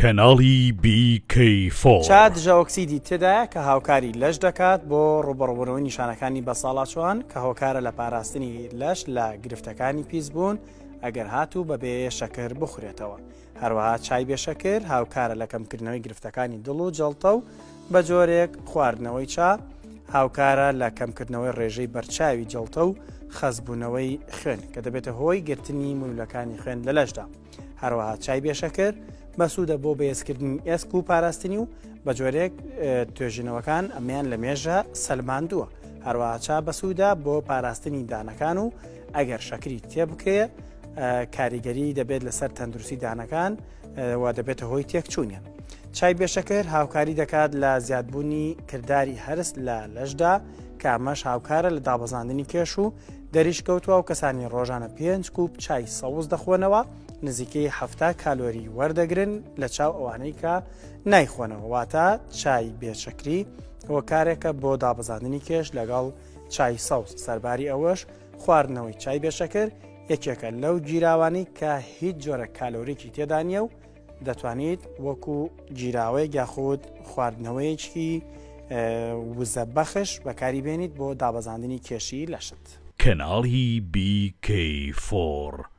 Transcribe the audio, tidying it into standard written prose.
کەناڵی BK4 چا دژەوەکسیدی تێدایە کە هاوکاری لەش دەکات بۆ ڕوبەڕووبوونەوەی نیشانەکانی بەساڵاتچوان کە هۆکارە لە پاراستنی لەش لە گرفتەکانی پیسبوون ئەگەر هاتوو بەبێ شەکر بخورێتەوە. هەروەها چای بێشەکر هاوکارە لە کەمکردنەوەی گرفتەکانی دڵ و جەڵتە و بە جۆرێک خواردنەوەی چا هاوکارە لە کەمکردنەوەی ڕێژەی بەرچاوی جەڵتە و خەزبوونەوەی خوێن کە دەبێتە هۆی گرتنی مولولەکانی خوێن لە لەشدا. هەروەها چای بێشەکر بەسوودە بۆ بەهێزکردنی ئێسک و پاراستنی و بە جۆرێک توێژینەوەکان ئەمیان لە مێژە سەلماندووە. هەروەها چا بەسوودە بۆ پاراستنی دانەکان و ئەگەر شەکری تێبکەیە کاریگەری دەبێت لەسەر تەندروستی دانەکان و دەبێتە هۆی تێکچوونیان. چای بێشەکر هاوکاری دەکات لە زیادبوونی کردداری هەرس لە لەشدا کە ئەمەش هاوکارە لە دابەزاندنی کێش و دەریش کەوتووە و کەسانی ڕۆژانە 5 کوب چای سەوز دەخۆنەوە نزیکەی 7 کالۆری وەردەگرن لە چاو ئەوانەی کە نایخۆنەوە واتە چای بێشەکری هۆکارێکە بۆ دابەزاندنی کێش لەگەڵ چای سەوز. سەرباری ئەوەش خواردنەوەی چای بێشەکر یەکێکە لەو گیراوانی کە هیچ جۆرە کالۆریکی تێدا نیە و دەتوانیت وەکو گیراوەی یاخود خواردنەوەیەکی وزە بەخش بەکاری بێنیت بۆ دابەزاندنی کێشی لەشت. کەناڵی BK4